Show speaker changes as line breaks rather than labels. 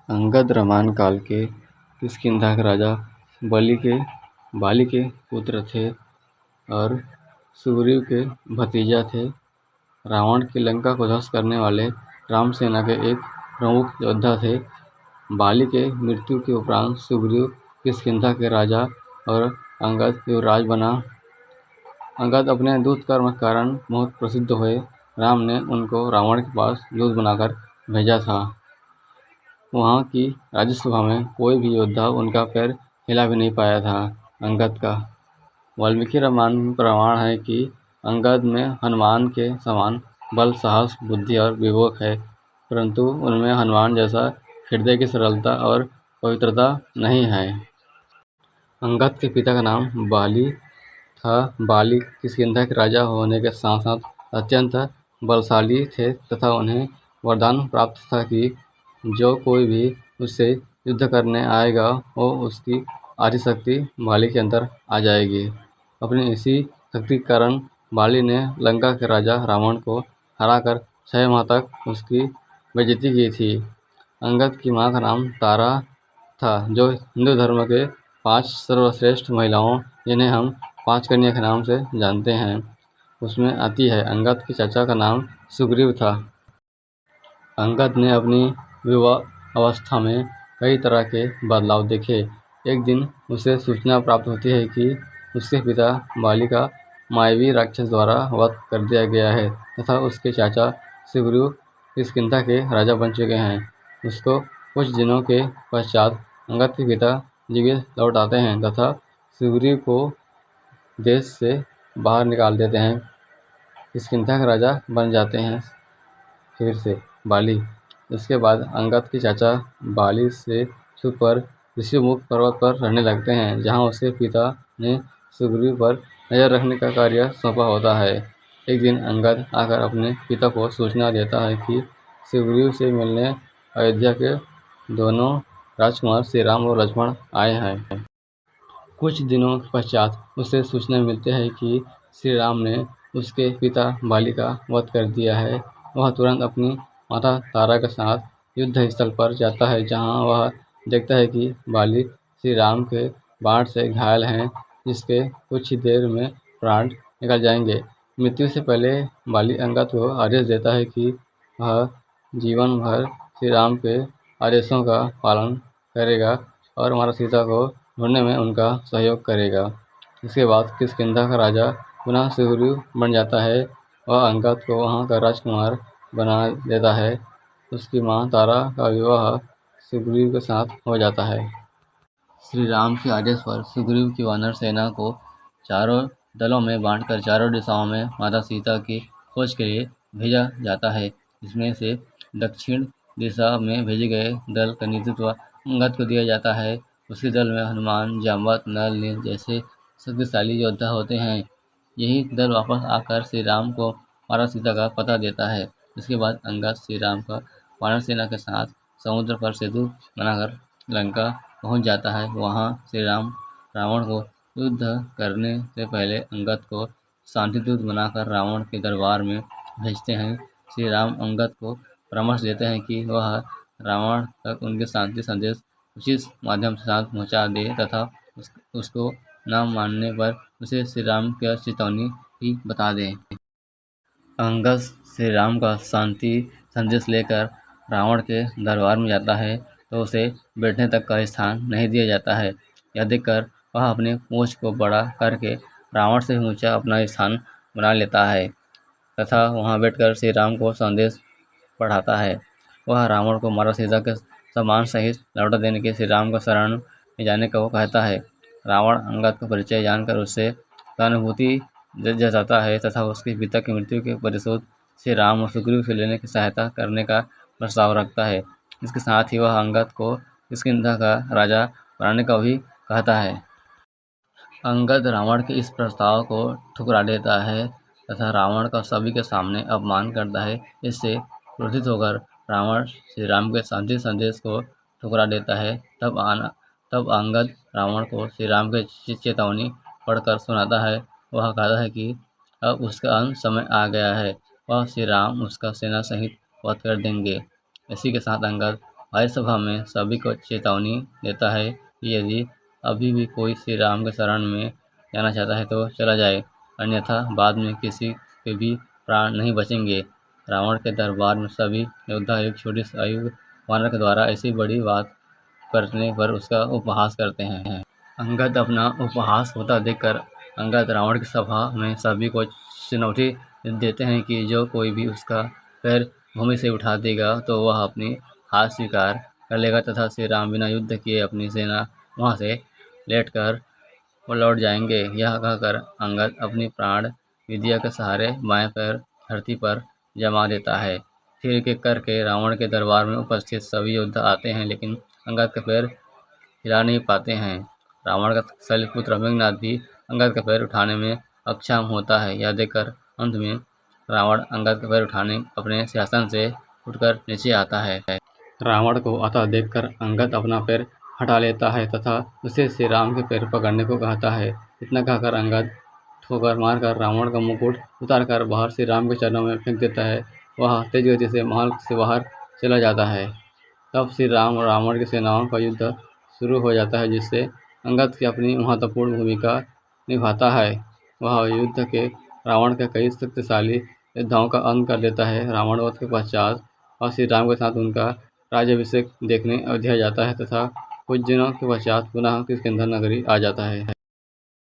अंगद रामायण काल के किष्किंधा के राजा बाली के पुत्र थे और सुग्रीव के भतीजा थे। रावण की लंका को ध्वस्त करने वाले राम सेना के एक प्रमुख योद्धा थे। बाली के मृत्यु के उपरांत सुग्रीव किष्किंधा के राजा और अंगद युवराज बना। अंगद अपने दूत कर्म के कारण बहुत प्रसिद्ध हुए। राम ने उनको रावण के पास दूत बनाकर भेजा था। वहाँ की राज्यसभा में कोई भी योद्धा उनका पैर हिला भी नहीं पाया था अंगद का। वाल्मीकि रामायण में प्रमाण है कि अंगद में हनुमान के समान बल, साहस, बुद्धि और विवेक है, परंतु उनमें हनुमान जैसा हृदय की सरलता और पवित्रता नहीं है। अंगद के पिता का नाम बाली था। बाली किष्किंधा के राजा होने के साथ साथ अत्यंत बलशाली थे तथा उन्हें वरदान प्राप्त था कि जो कोई भी उससे युद्ध करने आएगा वो उसकी आदि शक्ति बाली के अंदर आ जाएगी। अपनी इसी शक्ति के कारण बाली ने लंका के राजा रावण को हराकर 6 माह तक उसकी बेइज्जती की थी। अंगद की मां का नाम तारा था, जो हिंदू धर्म के 5 सर्वश्रेष्ठ महिलाओं, जिन्हें हम 5 कन्या के नाम से जानते हैं, उसमें आती है। अंगद के चाचा का नाम सुग्रीव था। अंगद ने अपनी विवाह अवस्था में कई तरह के बदलाव देखे। एक दिन उसे सूचना प्राप्त होती है कि उसके पिता बाली का मायावी राक्षस द्वारा वध कर दिया गया है तथा उसके चाचा सुग्रीव किष्किंधा के राजा बन चुके हैं। उसको कुछ दिनों के पश्चात अंगद के पिता जीवित लौट आते हैं तथा सुग्रीव को देश से बाहर निकाल देते हैं। किष्किंधा के राजा बन जाते हैं फिर से बाली। उसके बाद अंगद के चाचा बाली से छुपकर ऋषिमुख पर्वत पर रहने लगते हैं, जहां उसके पिता ने सुग्रीव पर नजर रखने का कार्य सौंपा होता है। एक दिन अंगद आकर अपने पिता को सूचना देता है कि सुग्रीव से मिलने अयोध्या के दोनों राजकुमार श्री राम और लक्ष्मण आए हैं। कुछ दिनों के पश्चात उसे सूचना मिलती है कि श्री राम ने उसके पिता बाली का वध कर दिया है। वह तुरंत अपनी माता तारा के साथ युद्ध स्थल पर जाता है, जहां वह देखता है कि बाली श्री राम के बाण से घायल हैं, जिसके कुछ ही देर में प्राण निकल जाएंगे। मृत्यु से पहले बाली अंगद को आदेश देता है कि वह जीवन भर श्री राम के आदेशों का पालन करेगा और माता सीता को ढूंढने में उनका सहयोग करेगा। इसके बाद किष्किंधा का राजा पुनः सुग्रीव बन जाता है। वह अंगद को वहाँ का राजकुमार बना देता है। उसकी माँ तारा का विवाह सुग्रीव के साथ हो जाता है। श्री राम के आदेश पर सुग्रीव की वानर सेना को चारों दलों में बांटकर चारों दिशाओं में माता सीता की खोज के लिए भेजा जाता है। इसमें से दक्षिण दिशा में भेजे गए दल का नेतृत्व अंगद को दिया जाता है। उसी दल में हनुमान, जांबवत, नल, नील जैसे शक्तिशाली योद्धा होते हैं। यही दल वापस आकर श्री राम को माता सीता का पता देता है। इसके बाद अंगद श्री राम का वानर सेना के साथ समुद्र पर सेतु बनाकर लंका पहुंच जाता है। वहां श्री राम रावण को युद्ध करने से पहले अंगद को शांति दूत बनाकर रावण के दरबार में भेजते हैं। श्री राम अंगद को परामर्श देते हैं कि वह रावण तक उनके शांति संदेश उचित माध्यम के साथ पहुंचा दे तथा उसको न मानने पर उसे श्री राम की चेतावनी भी बता दें। अंगद श्री राम का शांति संदेश लेकर रावण के दरबार में जाता है तो उसे बैठने तक का स्थान नहीं दिया जाता है। यह देखकर वह अपने पूंछ को बड़ा करके रावण से ऊंचा अपना स्थान बना लेता है तथा वहां बैठकर श्री राम को संदेश पढ़ाता है। वह रावण को माता सीता के सम्मान सहित लौटा देने के श्री राम का शरण में जाने का वो कहता है। रावण अंगद का परिचय जानकर उससे सहानुभूति जताता है तथा उसके पिता की मृत्यु के प्रतिशोध से राम और सुग्रीव से लेने की सहायता करने का प्रस्ताव रखता है। इसके साथ ही वह अंगद को किष्किंधा का राजा बनाने का भी कहता है। अंगद रावण के इस प्रस्ताव को ठुकरा देता है तथा रावण का सभी के सामने अपमान करता है। इससे क्रोधित होकर रावण श्री राम के शांति संदेश को ठुकरा देता है। तब अंगद रावण को श्री राम की चेतावनी पढ़कर सुनाता है। वह कहता है कि अब उसका अंत समय आ गया है, वह श्री राम उसका सेना सहित वध कर देंगे। इसी के साथ अंगद आर्य सभा में सभी को चेतावनी देता है कि यदि अभी भी कोई श्री राम के शरण में जाना चाहता है तो चला जाए, अन्यथा बाद में किसी के भी प्राण नहीं बचेंगे। रावण के दरबार में सभी योद्धा एक छोटी आयु वानर के द्वारा ऐसी बड़ी बात करने पर उसका उपहास करते हैं। अंगद अपना उपहास होता देखकर अंगद रावण की सभा में सभी को चुनौती देते हैं कि जो कोई भी उसका पैर भूमि से उठा देगा तो वह अपनी हार स्वीकार कर लेगा तथा श्री राम बिना युद्ध किए अपनी सेना वहां से लेटकर वो लौट जाएंगे। यह कहकर अंगद अपनी प्राण विद्या के सहारे बाएं पैर धरती पर जमा देता है। फिर एक एक करके रावण के दरबार में उपस्थित सभी योद्धा आते हैं, लेकिन अंगद का पैर हिला नहीं पाते हैं। रावण का शैलपुत्र मेघनाद भी अंगद का पैर उठाने में अक्षम होता है। यह देखकर अंत में रावण अंगद का पैर उठाने अपने सिंहासन से उठकर नीचे आता है। रावण को आता देखकर अंगद अपना पैर हटा लेता है तथा उसे श्री राम के पैर पकड़ने को कहता है। इतना कहकर अंगद ठोकर मारकर रावण का मुकुट उतारकर बाहर श्री राम के चरणों में फेंक देता है। वह तेज गति से महल से बाहर चला जाता है। तब श्री राम और रावण की सेनाओं का युद्ध शुरू हो जाता है, जिससे अंगद की अपनी महत्वपूर्ण भूमिका निभाता है। वह युद्ध के रावण के कई शक्तिशाली योद्धाओं का अंत कर देता है। रावण वध के पश्चात और श्री राम के साथ उनका राज्याभिषेक देखने अयोध्या जाता है तथा कुछ दिनों के पश्चात पुनः किष्किंधा नगरी आ जाता है।